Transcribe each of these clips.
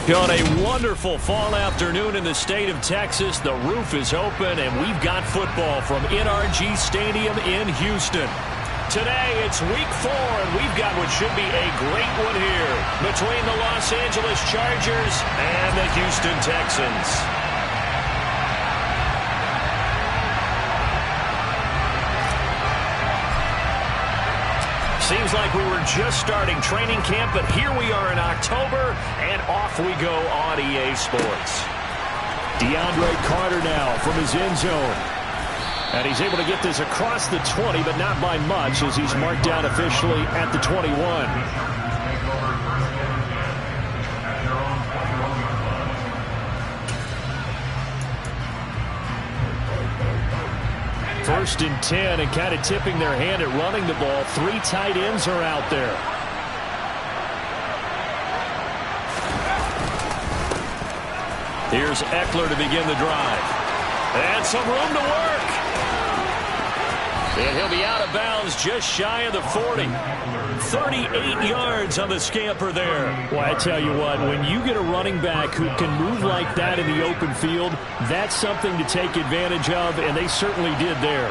On a wonderful fall afternoon in the state of Texas, the roof is open, and we've got football from NRG Stadium in Houston. Today, it's week 4, and we've got what should be a great one here between the Los Angeles Chargers and the Houston Texans. Seems like we were just starting training camp, but here we are in October, and off we go on EA Sports. DeAndre Carter now from his end zone. And he's able to get this across the 20, but not by much, as he's marked down officially at the 21. First and 10, and kind of tipping their hand at running the ball. 3 tight ends are out there. Here's Eckler to begin the drive. And some room to work. And he'll be out of bounds just shy of the 40. 38 yards on the scamper there. Well, I tell you what, when you get a running back who can move like that in the open field, that's something to take advantage of, and they certainly did there.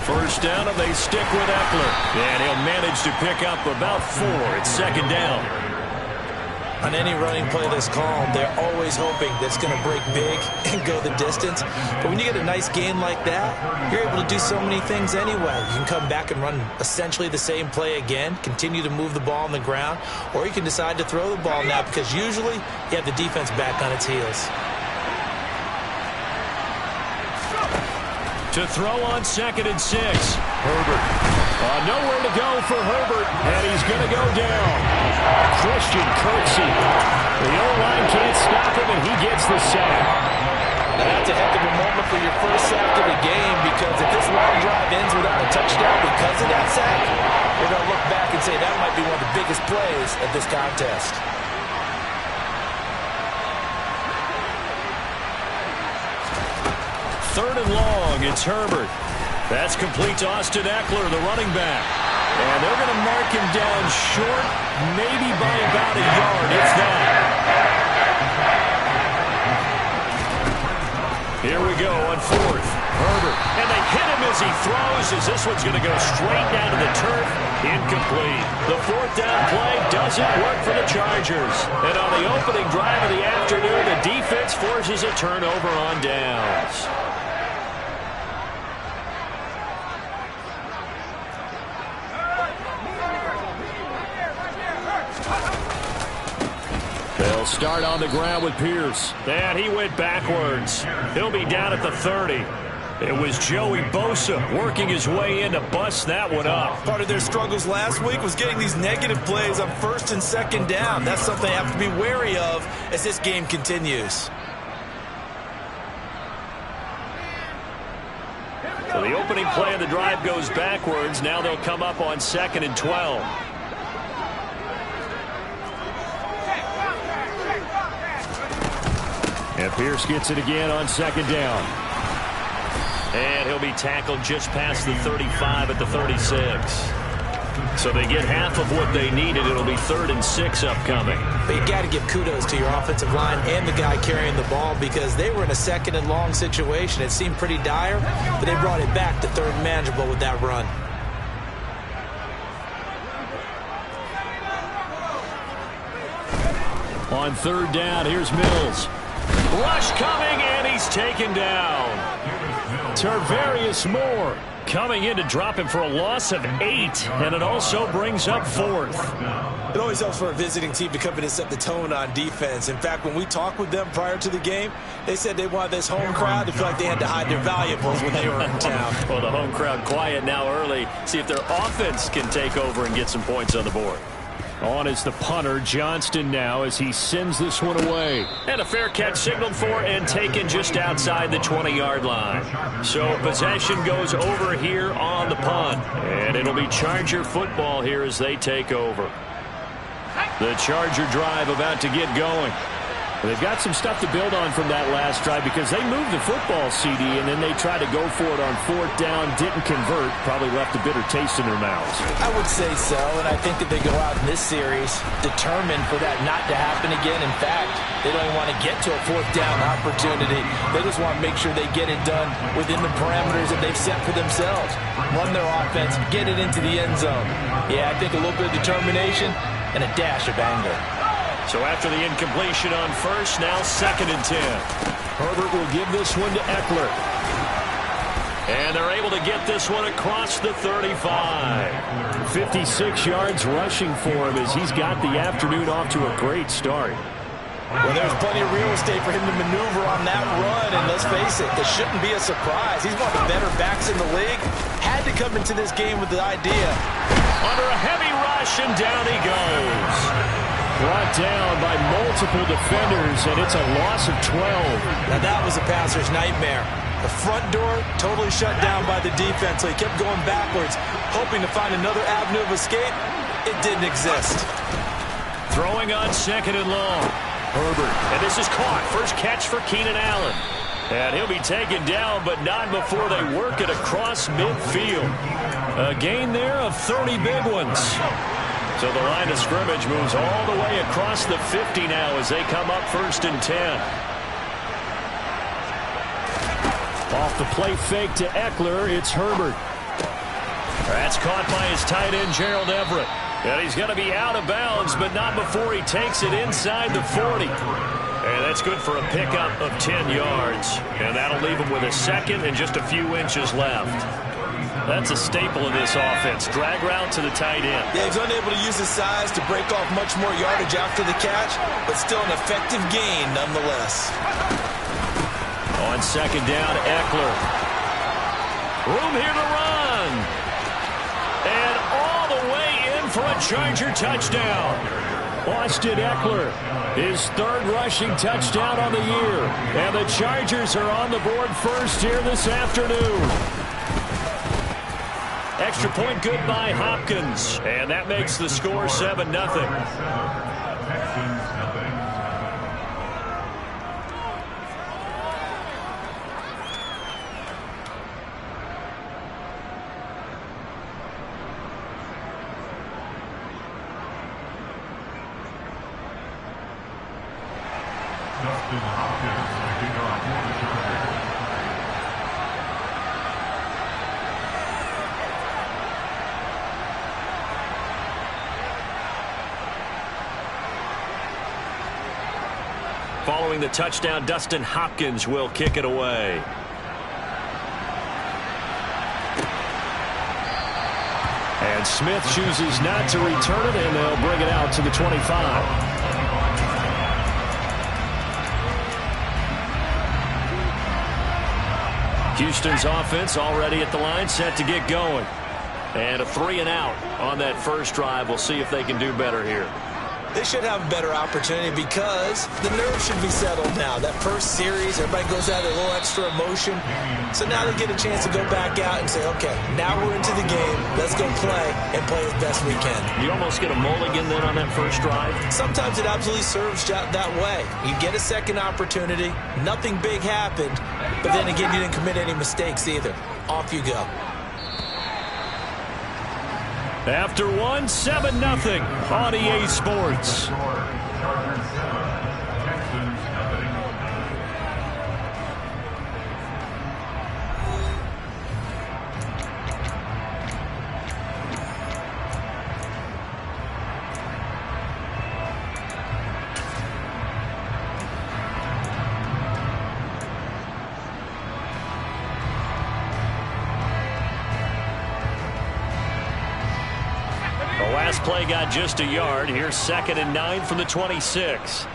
First down, and they stick with Eckler. And he'll manage to pick up about 4. It's second down. On any running play that's called, they're always hoping that it's going to break big and go the distance. But when you get a nice gain like that, you're able to do so many things anyway. You can come back and run essentially the same play again, continue to move the ball on the ground, or you can decide to throw the ball now because usually you have the defense back on its heels. To throw on 2nd and 6. Herbert. Nowhere to go for Herbert, and he's going to go down. Christian Kirksey. The O-line can't stop him, and he gets the sack. Now that's a heck of a moment for your first sack of the game, because if this long drive ends without a touchdown because of that sack, you're going to look back and say that might be one of the biggest plays of this contest. Third and long, it's Herbert. That's complete to Austin Eckler, the running back. And they're going to mark him down short, maybe by about a yard, if that. Here we go on 4th. Herbert. And they hit him as he throws, as this one's going to go straight down to the turf. Incomplete. The 4th down play doesn't work for the Chargers. And on the opening drive of the afternoon, the defense forces a turnover on downs. They'll start on the ground with Pierce. And he went backwards. He'll be down at the 30. It was Joey Bosa working his way in to bust that one up. Part of their struggles last week was getting these negative plays on 1st and 2nd down. That's something they have to be wary of as this game continues. So the opening play of the drive goes backwards. Now they'll come up on 2nd and 12. And Pierce gets it again on 2nd down. And he'll be tackled just past the 35 at the 36. So they get half of what they needed. It'll be 3rd and 6 upcoming. But you got to give kudos to your offensive line and the guy carrying the ball, because they were in a 2nd and long situation. It seemed pretty dire, but they brought it back to 3rd and manageable with that run. On 3rd down, here's Mills. Rush coming, and he's taken down. Tarvarius Moore coming in to drop him for a loss of 8, and it also brings up 4th. It always helps for a visiting team to come in and set the tone on defense. In fact, when we talked with them prior to the game, they said they wanted this home crowd to feel like they had to hide their valuables when they were in town. Well, the home crowd quiet now early. See if their offense can take over and get some points on the board. On is the punter, Johnston, now as he sends this one away. And a fair catch signaled for and taken just outside the 20-yard line. So possession goes over here on the punt. And it'll be Charger football here as they take over. The Charger drive about to get going. They've got some stuff to build on from that last drive because they moved the football, CD, and then they tried to go for it on 4th down, didn't convert, probably left a bitter taste in their mouths. I would say so, and I think that they go out in this series determined for that not to happen again. In fact, they don't even want to get to a 4th down opportunity. They just want to make sure they get it done within the parameters that they've set for themselves. Run their offense, get it into the end zone. Yeah, I think a little bit of determination and a dash of anger. So after the incompletion on 1st, now 2nd and 10. Herbert will give this one to Eckler. And they're able to get this one across the 35. 56 yards rushing for him as he's got the afternoon off to a great start. Well, there's plenty of real estate for him to maneuver on that run, and let's face it, this shouldn't be a surprise. He's one of the better backs in the league. Had to come into this game with the idea. Under a heavy rush, and down he goes. Brought down by multiple defenders, and it's a loss of 12. Now that was a passer's nightmare. The front door totally shut down by the defense, so he kept going backwards, hoping to find another avenue of escape. It didn't exist. Throwing on 2nd and long. Herbert, and this is caught. First catch for Keenan Allen. And he'll be taken down, but not before they work it across midfield. A gain there of 30 big ones. So the line of scrimmage moves all the way across the 50 now as they come up 1st and 10. Off the play fake to Eckler, it's Herbert. That's caught by his tight end, Gerald Everett. And he's going to be out of bounds, but not before he takes it inside the 40. And that's good for a pickup of 10 yards. And that'll leave him with a 2nd and just a few inches left. That's a staple of this offense. Drag route to the tight end. Yeah, he's unable to use his size to break off much more yardage after the catch, but still an effective gain nonetheless. On 2nd down, Eckler. Room here to run. And all the way in for a Charger touchdown. Austin Eckler, his 3rd rushing touchdown on the year. And the Chargers are on the board first here this afternoon. Extra point good by Hopkins. And that makes the score 7-0. Following the touchdown, Dustin Hopkins will kick it away. And Smith chooses not to return it, and they'll bring it out to the 25. Houston's offense already at the line, set to get going. And a 3-and-out on that first drive. We'll see if they can do better here. They should have a better opportunity because the nerves should be settled now. That first series, everybody goes out with a little extra emotion. So now they get a chance to go back out and say, okay, now we're into the game. Let's go play and play as best we can. You almost get a mulligan then on that first drive? Sometimes it absolutely serves that way. You get a second opportunity. Nothing big happened. But then again, you didn't commit any mistakes either. Off you go. After 7-0 on EA Sports. Last play got just a yard. Here's 2nd and 9 from the 26.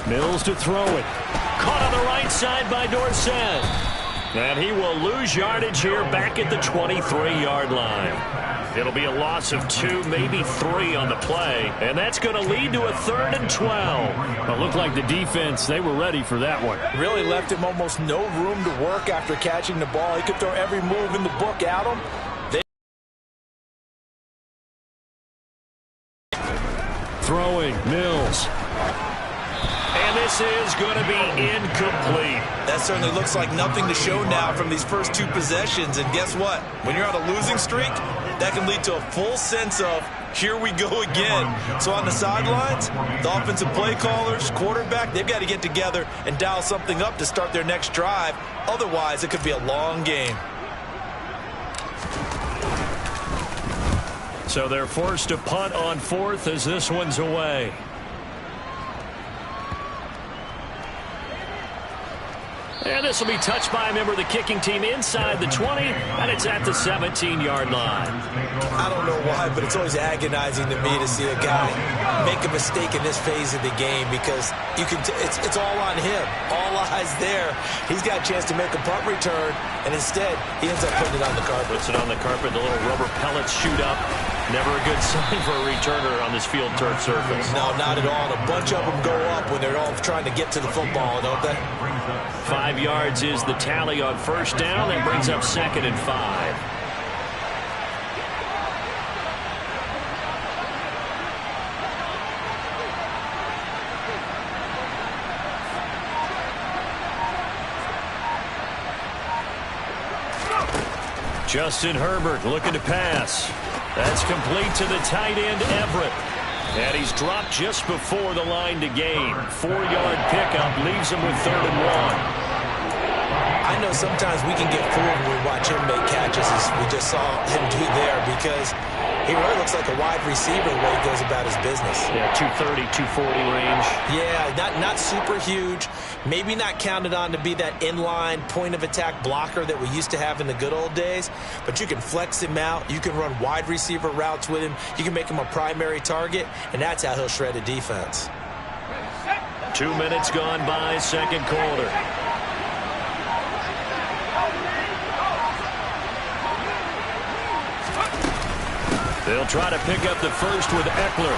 Mills to throw it. Caught on the right side by Dorsett. And he will lose yardage here back at the 23-yard line. It'll be a loss of 2, maybe 3 on the play. And that's going to lead to a 3rd and 12. It looked like the defense, they were ready for that one. Really left him almost no room to work after catching the ball. He could throw every move in the book at him. throwing. Mills. And this is going to be incomplete. That certainly looks like nothing to show now from these first two possessions. And guess what? When you're on a losing streak, that can lead to a full sense of, here we go again. So on the sidelines, the offensive play callers, quarterback, they've got to get together and dial something up to start their next drive. Otherwise, it could be a long game. So they're forced to punt on fourth as this one's away. And this will be touched by a member of the kicking team inside the 20, and it's at the 17-yard line. I don't know why, but it's always agonizing to me to see a guy make a mistake in this phase of the game because you can it's all on him. All eyes there. He's got a chance to make a punt return, and instead he ends up putting it on the carpet. Puts it on the carpet. The little rubber pellets shoot up. Never a good sign for a returner on this field turf surface. No, not at all. A bunch of them go up when they're all trying to get to the football, don't they? 5 yards is the tally on first down. That brings up 2nd and 5. Justin Herbert looking to pass. That's complete to the tight end, Everett. And he's dropped just before the line to gain. 4-yard pickup leaves him with 3rd and 1. I know sometimes we can get fooled when we watch him make catches as we just saw him do there because he really looks like a wide receiver the way he goes about his business. Yeah, 230, 240 range. Yeah, not super huge. Maybe not counted on to be that inline point-of-attack blocker that we used to have in the good old days, but you can flex him out. You can run wide receiver routes with him. You can make him a primary target, and that's how he'll shred a defense. 2 minutes gone by, second quarter. They'll try to pick up the first with Eckler.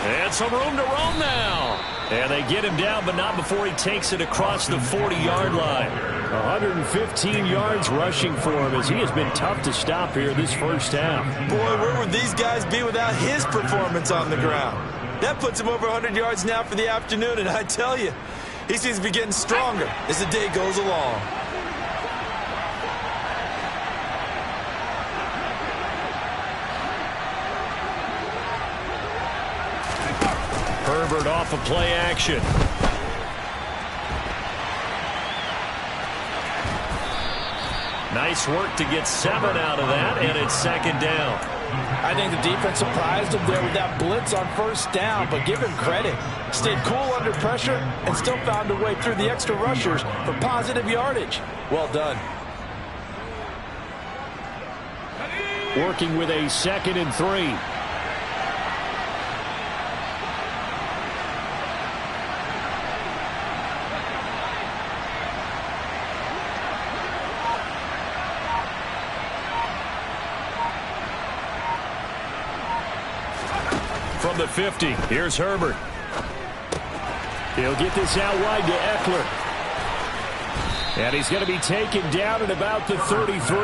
And some room to roam now. And they get him down, but not before he takes it across the 40-yard line. 115 yards rushing for him as he has been tough to stop here this first half. Boy, where would these guys be without his performance on the ground? That puts him over 100 yards now for the afternoon, and I tell you, he seems to be getting stronger as the day goes along. Herbert off of play action. Nice work to get 7 out of that, and it's 2nd down. I think the defense surprised him there with that blitz on first down, but give him credit. Stayed cool under pressure and still found a way through the extra rushers for positive yardage. Well done. Working with a 2nd and 3. From the 50, here's Herbert. He'll get this out wide to Eckler. And he's going to be taken down at about the 33.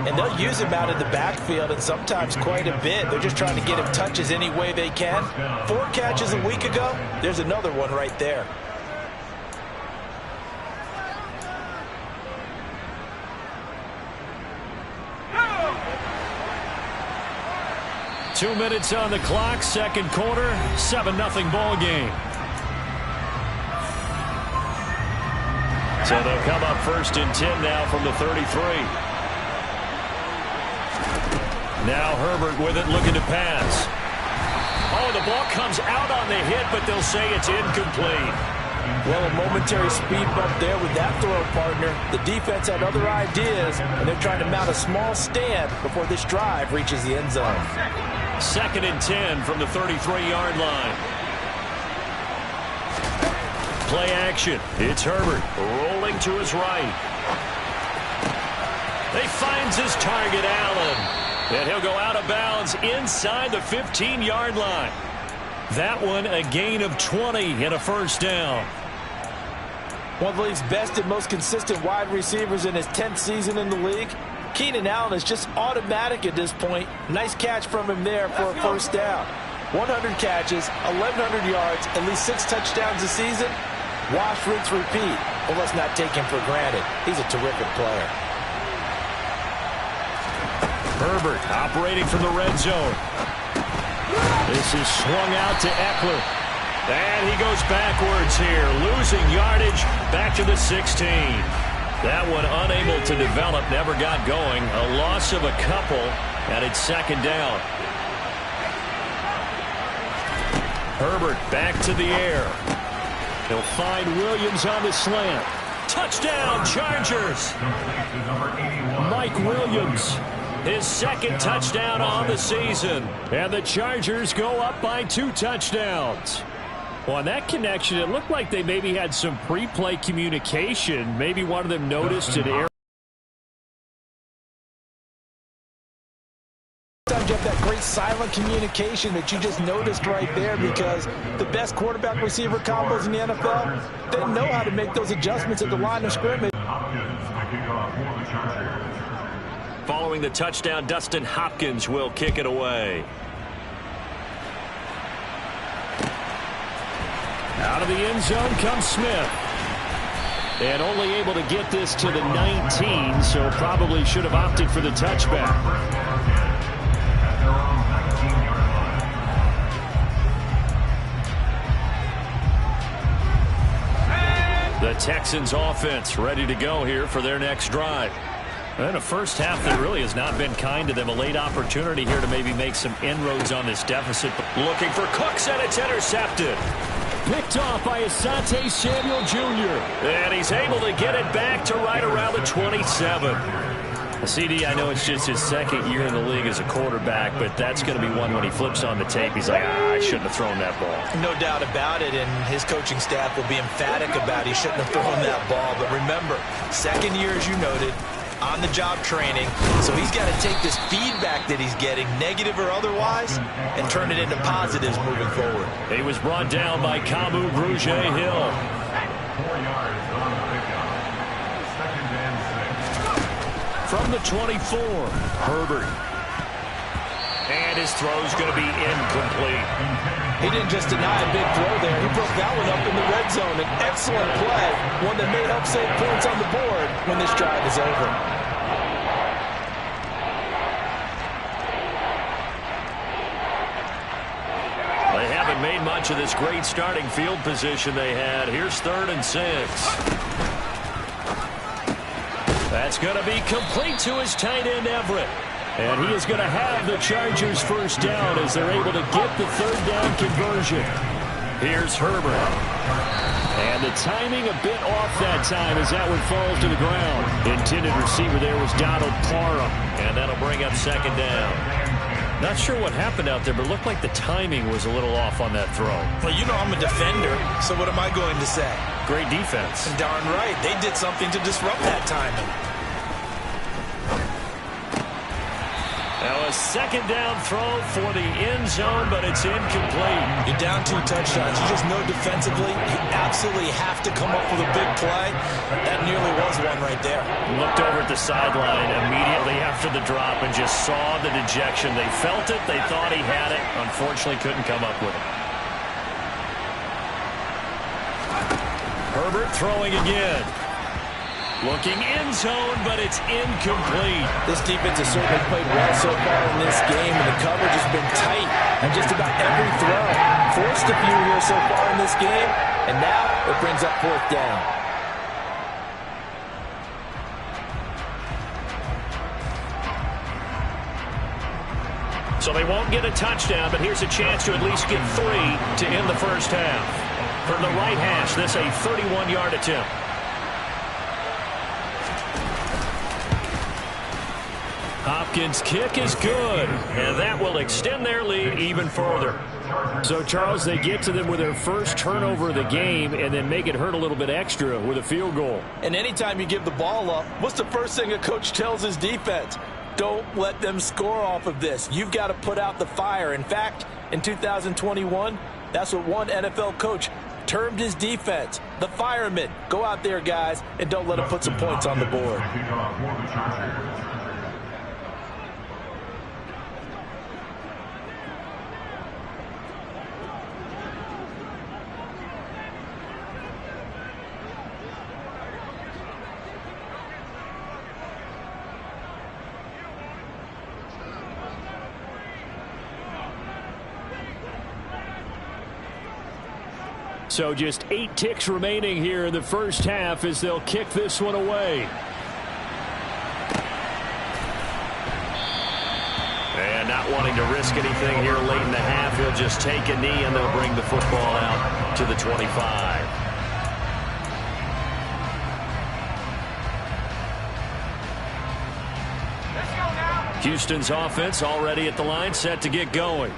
And they'll use him out in the backfield and sometimes quite a bit. They're just trying to get him touches any way they can. 4 catches a week ago. There's another one right there. Two minutes on the clock, second quarter, 7-0 ball game. So they'll come up 1st and 10 now from the 33. Now Herbert with it, looking to pass. Oh, the ball comes out on the hit, but they'll say it's incomplete. Well, a momentary speed bump there with that throw partner. The defense had other ideas, and they're trying to mount a small stand before this drive reaches the end zone. 2nd and 10 from the 33-yard line. Play action. It's Herbert rolling to his right. He finds his target, Allen. And he'll go out of bounds inside the 15-yard line. That one a gain of 20 and a first down. One of the league's best and most consistent wide receivers in his 10th season in the league. Keenan Allen is just automatic at this point. Nice catch from him there for a first down. 100 catches, 1,100 yards, at least 6 touchdowns a season. Wash, rinse, repeat. Well, let's not take him for granted. He's a terrific player. Herbert operating from the red zone. This is swung out to Eckler. And he goes backwards here, losing yardage back to the 16. That one unable to develop, never got going. A loss of a couple, and it's second down. Herbert back to the air. He'll find Williams on the slant. Touchdown, Chargers! Mike Williams, his second touchdown on the season. And the Chargers go up by 2 touchdowns. Well, on that connection, it looked like they maybe had some pre-play communication. Maybe one of them noticed an error. Sometimes you have that great silent communication that you just noticed right there, because the best quarterback-receiver combos in the NFL, they know how to make those adjustments at the line of scrimmage. Following the touchdown, Dustin Hopkins will kick it away. Out of the end zone comes Smith. And only able to get this to the 19, so probably should have opted for the touchback. The Texans offense ready to go here for their next drive. And a first half that really has not been kind to them. A late opportunity here to maybe make some inroads on this deficit. Looking for Cooks, and it's intercepted. Picked off by Asante Samuel Jr. And he's able to get it back to right around the 27. CD, I know it's just his second year in the league as a quarterback, but that's going to be one when he flips on the tape. He's like, I shouldn't have thrown that ball. No doubt about it, and his coaching staff will be emphatic about he shouldn't have thrown that ball. But remember, second year, as you noted, on-the-job training, so he's got to take this feedback that he's getting, negative or otherwise, and turn it into positives moving forward. He was brought down by Kamu Grugier-Hill. From the 24, Herbert. And his throw's going to be incomplete. He didn't just deny a big throw there. He broke that one up in the red zone. An excellent play, one that may help save points on the board when this drive is over. They haven't made much of this great starting field position they had. Here's 3rd and 6. That's going to be complete to his tight end, Everett. And he is going to have the Chargers first down as they're able to get the 3rd down conversion. Here's Herbert. And the timing a bit off that time as that one falls to the ground. Intended receiver there was Donald Parham. And that'll bring up 2nd down. Not sure what happened out there, but it looked like the timing was a little off on that throw. Well, you know I'm a defender, so what am I going to say? Great defense. Darn right. They did something to disrupt that timing. Now a 2nd down throw for the end zone, but it's incomplete. You're down 2 touchdowns. You just know defensively you absolutely have to come up with a big play. That nearly was one right there. Looked over at the sideline immediately after the drop and just saw the dejection. They felt it. They thought he had it. Unfortunately, couldn't come up with it. Herbert throwing again. Looking end zone, but it's incomplete. This defense has certainly played well so far in this game, and the coverage has been tight on just about every throw. Forced a few here so far in this game, and now it brings up 4th down. So they won't get a touchdown, but here's a chance to at least get 3 to end the first half. From the right hash, this a 31-yard attempt. Hopkins' kick is good, and that will extend their lead even further. So, Charles, they get to them with their first turnover of the game and then make it hurt a little bit extra with a field goal. And anytime you give the ball up, what's the first thing a coach tells his defense? Don't let them score off of this. You've got to put out the fire. In fact, in 2021, that's what one NFL coach termed his defense, the firemen. Go out there, guys, and don't let them put some points on the board. So just 8 ticks remaining here in the first half as they'll kick this one away. And not wanting to risk anything here late in the half, he'll just take a knee and they'll bring the football out to the 25. Houston's offense already at the line, set to get going.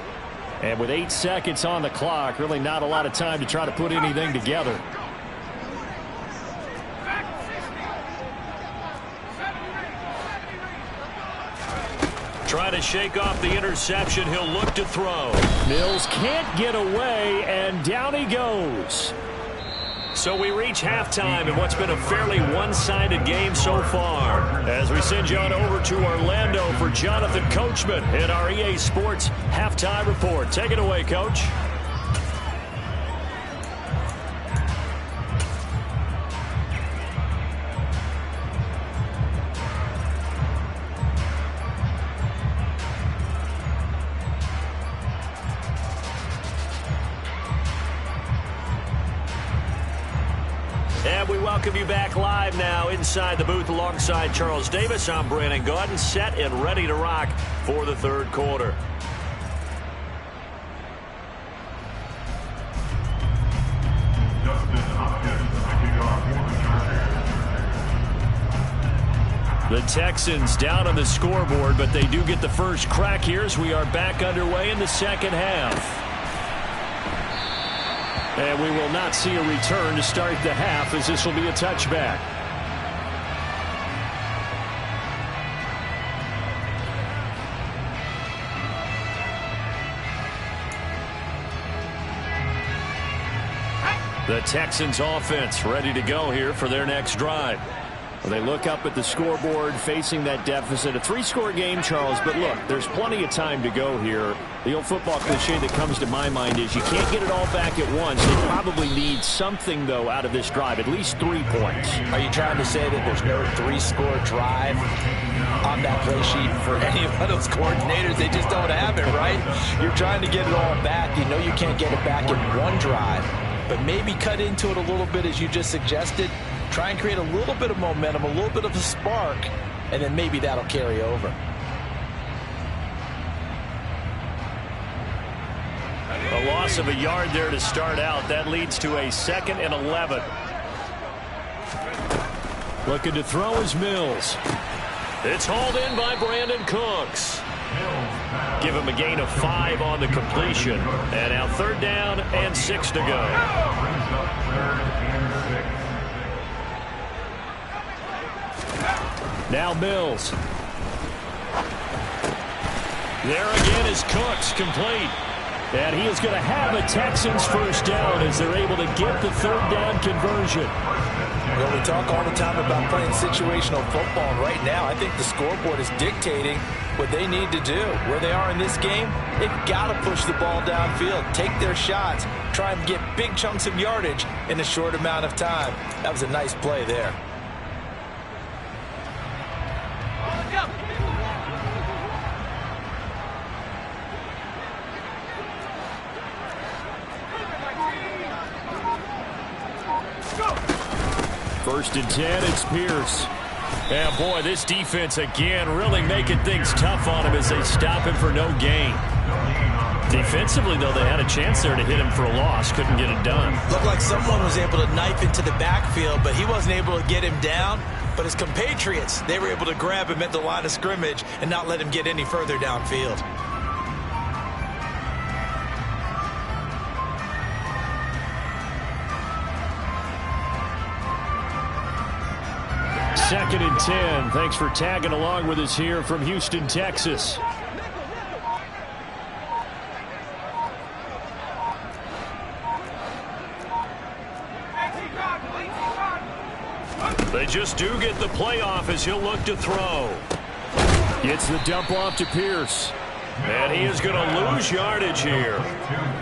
And with 8 seconds on the clock, really not a lot of time to try to put anything together. Trying to shake off the interception, he'll look to throw. Mills can't get away, and down he goes. So we reach halftime in what's been a fairly one-sided game so far. As we send you on over to Orlando for Jonathan Coachman in our EA Sports Halftime Report. Take it away, Coach. And we welcome you back live now inside the booth alongside Charles Davis. I'm Brandon Gaudin, set and ready to rock for the third quarter. The Texans down on the scoreboard, but they do get the first crack here as we are back underway in the second half. And we will not see a return to start the half, as this will be a touchback. The Texans offense ready to go here for their next drive. Well, they look up at the scoreboard facing that deficit. A 3-score game, Charles, but look, there's plenty of time to go here. The old football cliche that comes to my mind is you can't get it all back at once. They probably need something, though, out of this drive, at least 3 points. Are you trying to say that there's no 3-score drive on that play sheet for any of those coordinators? They just don't have it, right? You're trying to get it all back. You know you can't get it back in one drive, but maybe cut into it a little bit as you just suggested. Try and create a little bit of momentum, a little bit of a spark, and then maybe that'll carry over. A loss of a yard there to start out. That leads to a 2nd and 11. Looking to throw is Mills. It's hauled in by Brandon Cooks. Give him a gain of 5 on the completion. And now 3rd down and 6 to go. Now Mills. There again is Cooks, complete. And he is going to have a Texans first down as they're able to get the 3rd down conversion. Well, we talk all the time about playing situational football, and right now I think the scoreboard is dictating what they need to do. Where they are in this game, they've got to push the ball downfield, take their shots, try and get big chunks of yardage in a short amount of time. That was a nice play there. First and 10, it's Pierce. And boy, this defense again really making things tough on him as they stop him for no gain. Defensively, though, they had a chance there to hit him for a loss. Couldn't get it done. Looked like someone was able to knife into the backfield, but he wasn't able to get him down. But his compatriots, they were able to grab him at the line of scrimmage and not let him get any further downfield. Second and 10. Thanks for tagging along with us here from Houston, Texas. They just do get the playoff as he'll look to throw. Gets the dump off to Pierce. And he is going to lose yardage here.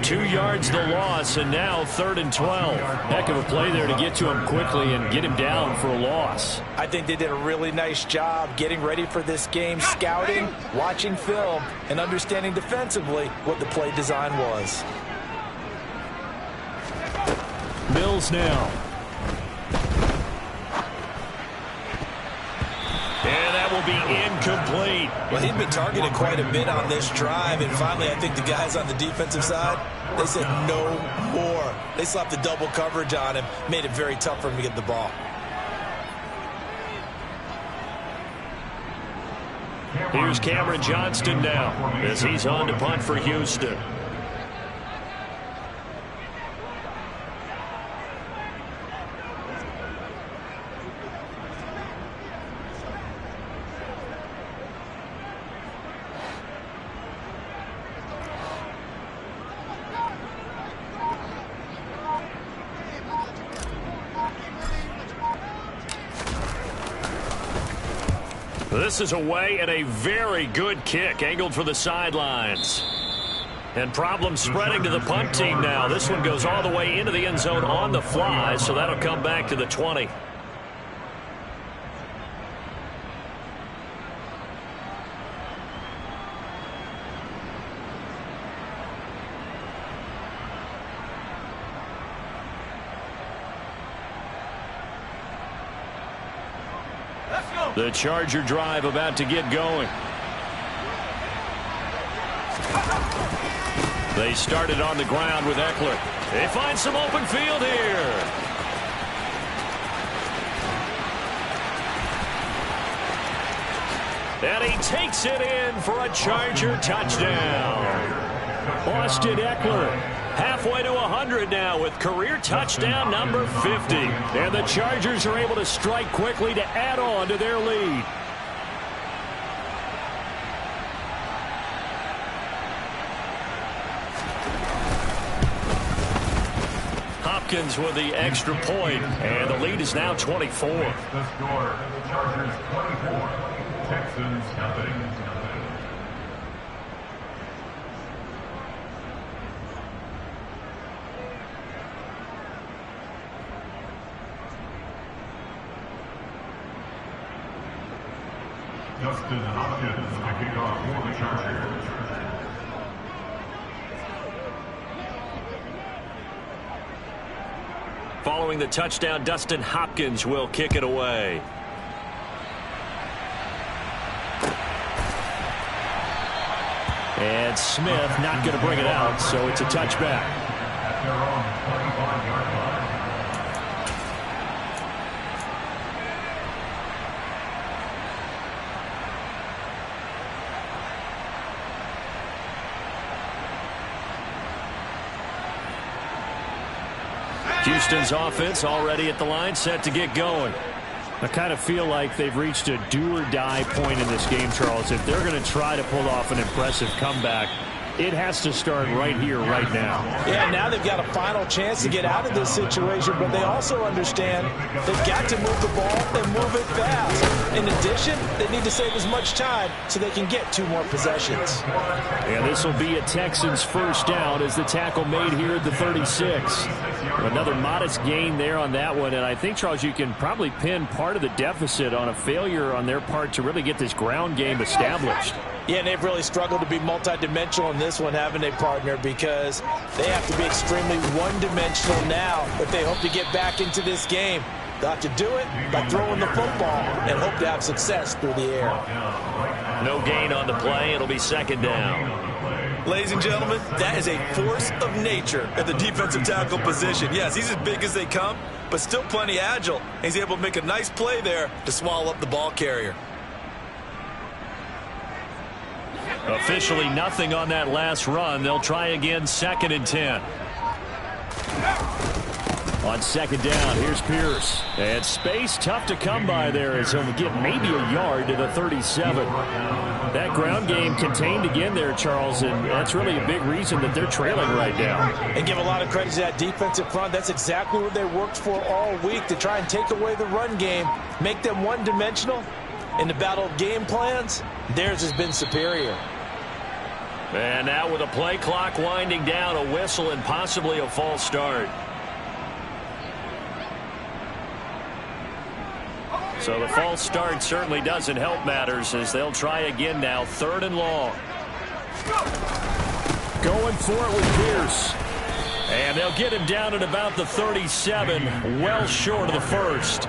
2 yards the loss, and now 3rd and 12. Heck of a play there to get to him quickly and get him down for a loss. I think they did a really nice job getting ready for this game, scouting, watching film, and understanding defensively what the play design was. Mills now. And that will be incomplete. Well, he'd been targeted quite a bit on this drive, and finally I think the guys on the defensive side, they said no more. They slapped the double coverage on him, made it very tough for him to get the ball. Here's Cameron Johnston now as he's on to punt for Houston. This is away and a very good kick angled for the sidelines. And problems spreading to the punt team now. This one goes all the way into the end zone on the fly, so that'll come back to the 20. The Charger drive about to get going. They started on the ground with Eckler. They find some open field here. And he takes it in for a Charger touchdown. Austin Eckler halfway to 100 now with career touchdown number 50. And the Chargers are able to strike quickly to add on to their lead. Hopkins with the extra point, and the lead is now 24. The score, Chargers 24, Texans nothing. Justin Hopkins to kick off for the Chargers. Following the touchdown, Dustin Hopkins will kick it away. And Smith not going to bring it out, so it's a touchback. At their own 25-yard line. Houston's offense already at the line, set to get going. I kind of feel like they've reached a do-or-die point in this game, Charles. If they're going to try to pull off an impressive comeback, it has to start right here, right now. Yeah, now they've got a final chance to get out of this situation, but they also understand they've got to move the ball and move it fast. In addition, they need to save as much time so they can get 2 more possessions. And this will be a Texans first down as the tackle made here at the 36. Another modest gain there on that one, and I think, Charles, you can probably pin part of the deficit on a failure on their part to really get this ground game established. Yeah, and they've really struggled to be multidimensional in this one, haven't they, partner? Because they have to be extremely one-dimensional now if they hope to get back into this game. They'll have to do it by throwing the football and hope to have success through the air. No gain on the play. It'll be second down. Ladies and gentlemen, that is a force of nature at the defensive tackle position. Yes, he's as big as they come, but still plenty agile. He's able to make a nice play there to swallow up the ball carrier. Officially nothing on that last run. They'll try again, 2nd and 10. On second down, here's Pierce. And space tough to come by there as he'll get maybe a yard to the 37. That ground game contained again there, Charles, and that's really a big reason that they're trailing right now. And give a lot of credit to that defensive front. That's exactly what they worked for all week, to try and take away the run game, make them one-dimensional. In the battle of game plans, theirs has been superior. And now with a play clock winding down, a whistle and possibly a false start. So the false start certainly doesn't help matters as they'll try again now, 3rd and long. Going for it with Pierce. And they'll get him down at about the 37, well short of the first.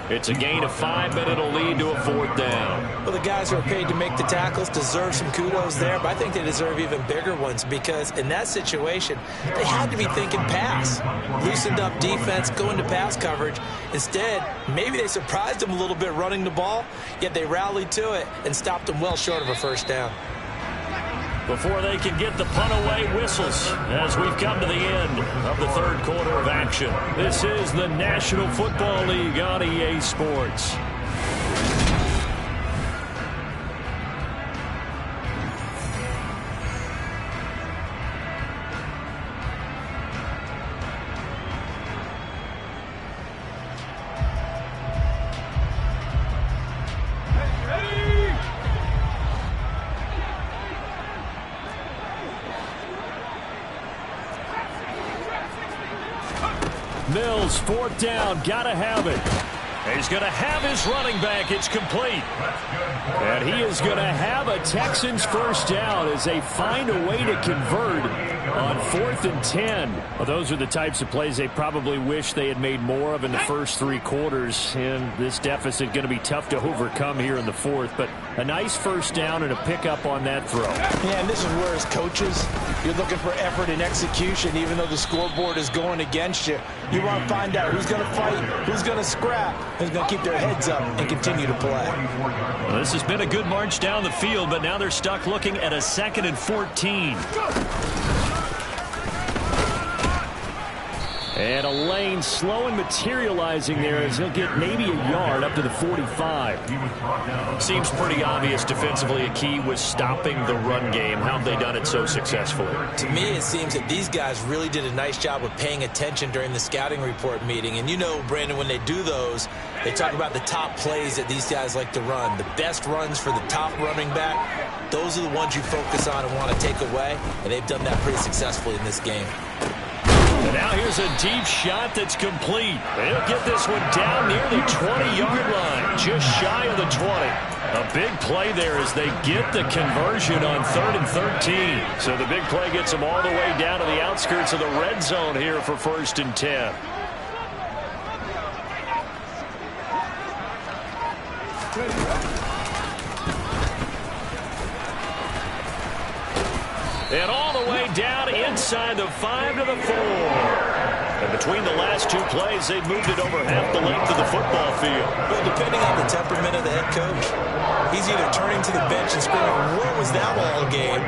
It's a gain of 5, but it'll lead to a 4th down. Well, the guys who are paid to make the tackles deserve some kudos there, but I think they deserve even bigger ones because in that situation, they had to be thinking pass. Loosened up defense, going to pass coverage. Instead, maybe they surprised them a little bit running the ball, yet they rallied to it and stopped them well short of a 1st down. Before they can get the punt away, whistles as we've come to the end of the 3rd quarter of action. This is the National Football League on EA Sports. Mills, 4th down, gotta have it. He's going to have his running back. It's complete. And he is going to have a Texans 1st down as they find a way to convert on 4th and 10. Well, those are the types of plays they probably wish they had made more of in the first 3 quarters. And this deficit going to be tough to overcome here in the 4th. But a nice 1st down and a pickup on that throw. Yeah, and this is where as coaches, you're looking for effort and execution, even though the scoreboard is going against you. You want to find out who's going to fight, who's going to scrap, who's going to keep their heads up and continue to play. Well, this has been a good march down the field, but now they're stuck looking at a 2nd and 14. And a lane slow and materializing there as he'll get maybe a yard up to the 45. Seems pretty obvious defensively a key was stopping the run game. How have they done it so successfully? To me, it seems that these guys really did a nice job of paying attention during the scouting report meeting. And you know, Brandon, when they do those, they talk about the top plays that these guys like to run. The best runs for the top running back, those are the ones you focus on and want to take away. And they've done that pretty successfully in this game. And now here's a deep shot that's complete. They'll get this one down near the 20-yard line, just shy of the 20. A big play there as they get the conversion on 3rd and 13. So the big play gets them all the way down to the outskirts of the red zone here for 1st and 10. And all the way down inside the 5 to the 4. And between the last 2 plays, they've moved it over half the length of the football field. Well, depending on the temperament of the head coach, he's either turning to the bench and screaming, "Where was that all game?"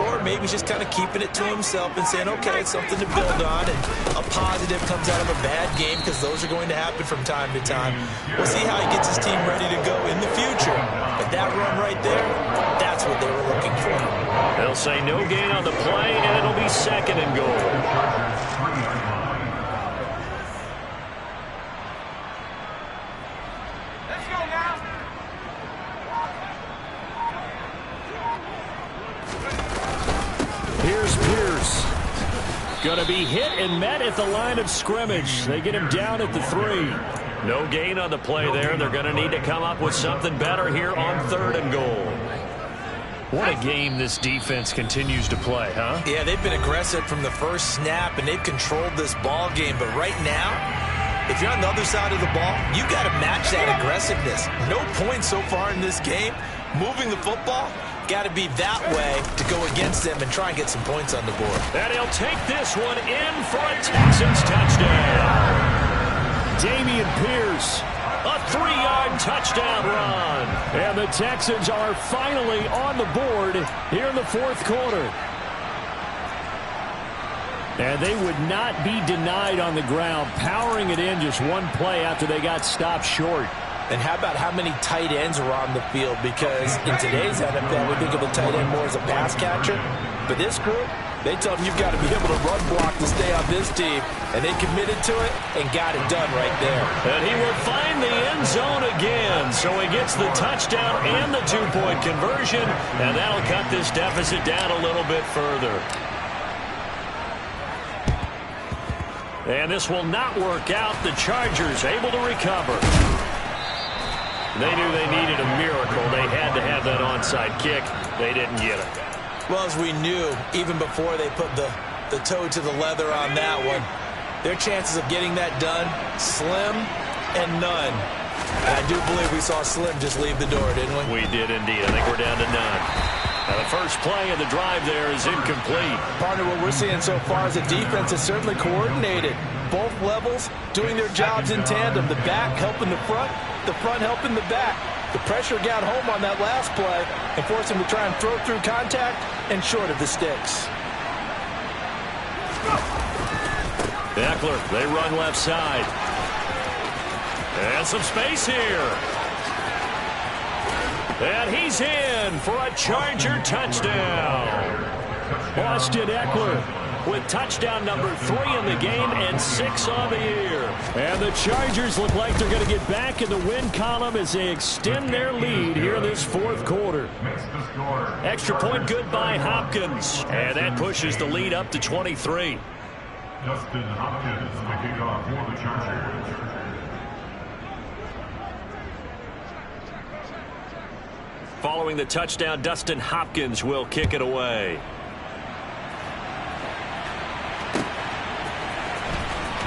Or maybe he's just kind of keeping it to himself and saying, okay, it's something to build on, and a positive comes out of a bad game because those are going to happen from time to time. We'll see how he gets his team ready to go in the future. But that run right there, that's what they were looking for. They'll say no gain on the play, and it'll be 2nd and goal. Here's Pierce. Going to be hit and met at the line of scrimmage. They get him down at the 3. No gain on the play there. They're going to need to come up with something better here on 3rd and goal. What a game this defense continues to play, huh? Yeah, they've been aggressive from the first snap, and they've controlled this ball game. But right now, if you're on the other side of the ball, you've got to match that aggressiveness. No points so far in this game. Moving the football, got to be that way to go against them and try and get some points on the board. And he'll take this one in for a Texans touchdown. Dameon Pierce, a 3-yard touchdown run. And the Texans are finally on the board here in the 4th quarter. And they would not be denied on the ground, powering it in just one play after they got stopped short. And how about how many tight ends are on the field? Because in today's NFL, we think of the tight end more as a pass catcher. But this group, they tell them you've got to be able to run block to stay on this team. And they committed to it and got it done right there. And he will find the end zone again. So he gets the touchdown and the 2-point conversion. And that'll cut this deficit down a little bit further. And this will not work out. The Chargers able to recover. They knew they needed a miracle. They had to have that onside kick. They didn't get it. Well, as we knew, even before they put the the toe to the leather on that one. Their chances of getting that done, slim and none. And I do believe we saw Slim just leave the door, didn't we? We did indeed. I think we're down to none. Now the first play of the drive there is incomplete. Partner, what we're seeing so far is the defense is certainly coordinated. Both levels doing their jobs in tandem. The back helping the front helping the back. The pressure got home on that last play and forced him to try and throw through contact and short of the sticks. Eckler, they run left side. And some space here. And he's in for a Charger touchdown. Austin Eckler with touchdown number 3 in the game and 6 on the year. And the Chargers look like they're going to get back in the win column as they extend their lead here in this fourth quarter. Extra point good by Hopkins. And that pushes the lead up to 23. Dustin Hopkins, the kickoff for the Chargers. Following the touchdown, Dustin Hopkins will kick it away.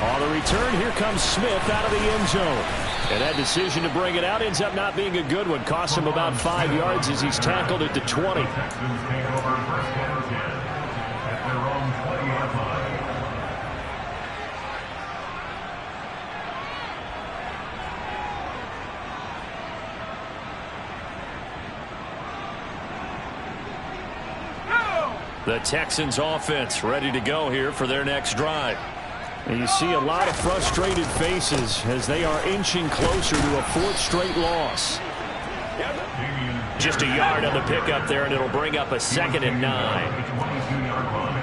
On the return, here comes Smith out of the end zone. And that decision to bring it out ends up not being a good one. Costs him about 5 yards as he's tackled at the 20. Texans take over first down 10 at their own 20-yard line. The Texans offense ready to go here for their next drive. And you see a lot of frustrated faces as they are inching closer to a 4th straight loss. Just a yard on the pickup there, and it'll bring up a 2nd and 9. The 22-yard line.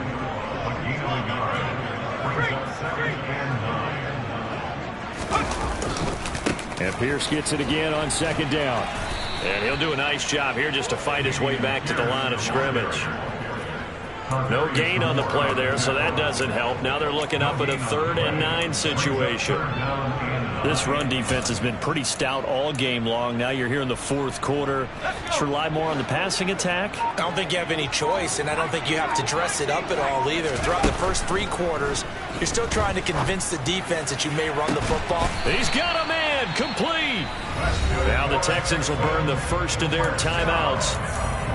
A gain of a yard. Brings up 2nd and 9. And Pierce gets it again on 2nd down. And he'll do a nice job here just to fight his way back to the line of scrimmage. No gain on the play there, so that doesn't help. Now they're looking up at a 3rd and 9 situation. This run defense has been pretty stout all game long. Now you're here in the 4th quarter. Just rely more on the passing attack. I don't think you have any choice, and I don't think you have to dress it up at all either. Throughout the first 3 quarters, you're still trying to convince the defense that you may run the football. He's got a man, complete. Now the Texans will burn the first of their timeouts,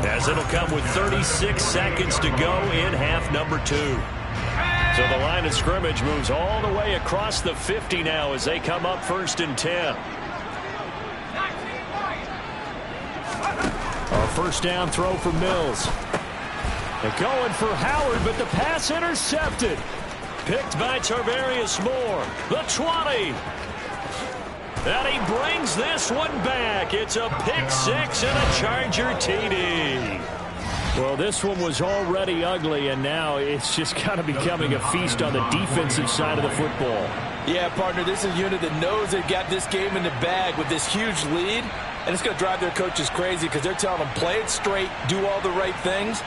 as it'll come with 36 seconds to go in half number 2. So the line of scrimmage moves all the way across the 50 now as they come up 1st and 10. A first down throw for Mills. They're going for Howard, but the pass intercepted. Picked by Tarvarius Moore. The 20. And he brings this one back. It's a pick 6 and a Charger TD. Well, this one was already ugly, and now it's just kind of becoming a feast on the defensive side of the football. Yeah, partner, this is a unit that knows they've got this game in the bag with this huge lead, and it's going to drive their coaches crazy because they're telling them play it straight, do all the right things.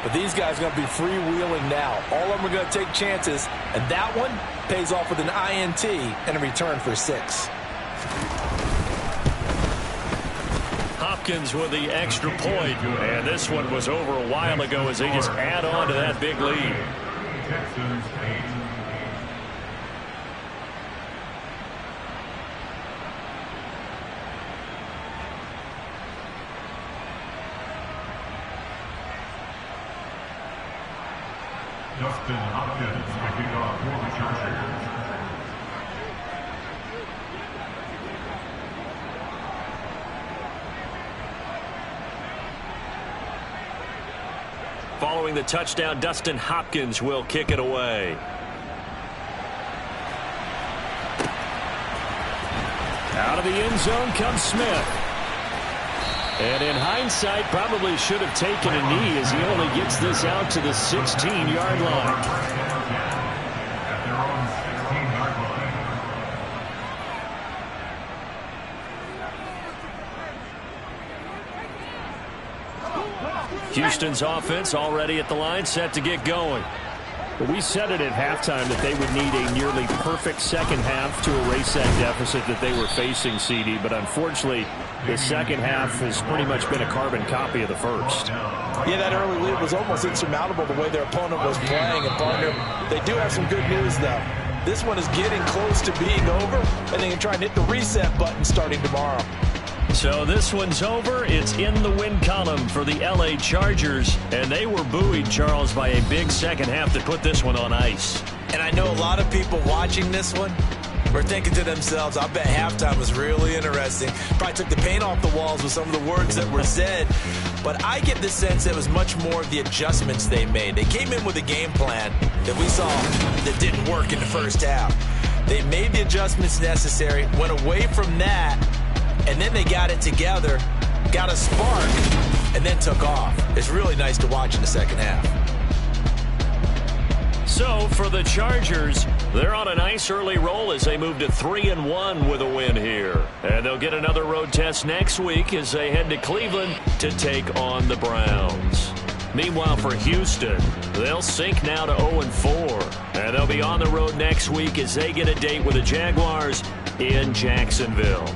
But these guys are going to be freewheeling now. All of them are going to take chances, and that one pays off with an INT and a return for 6. Hopkins with the extra point, and this one was over a while ago as they just add on to that big lead. Texans 8. Dustin Hopkins, the kickoff for the Chargers. Following the touchdown, Dustin Hopkins will kick it away. Out of the end zone comes Smith. And in hindsight, probably should have taken a knee as he only gets this out to the 16-yard line. At their own 16-yard line. Houston's offense already at the line, set to get going. Well, we said it at halftime that they would need a nearly perfect second half to erase that deficit that they were facing, CD. But unfortunately, the second half has pretty much been a carbon copy of the first. Yeah, that early lead was almost insurmountable the way their opponent was playing. And, partner, they do have some good news, though. This one is getting close to being over, and they can try and hit the reset button starting tomorrow. So this one's over. It's in the win column for the LA Chargers, and they were buoyed, Charles, by a big second half to put this one on ice. And I know a lot of people watching this one were thinking to themselves, I bet halftime was really interesting. Probably took the paint off the walls with some of the words that were said. But I get the sense it was much more of the adjustments they made. They came in with a game plan that we saw that didn't work in the first half. They made the adjustments necessary, went away from that, and then they got it together, got a spark, and then took off. It's really nice to watch in the second half. So for the Chargers, they're on a nice early roll as they move to 3-1 with a win here. And they'll get another road test next week as they head to Cleveland to take on the Browns. Meanwhile, for Houston, they'll sink now to 0-4. And they'll be on the road next week as they get a date with the Jaguars in Jacksonville.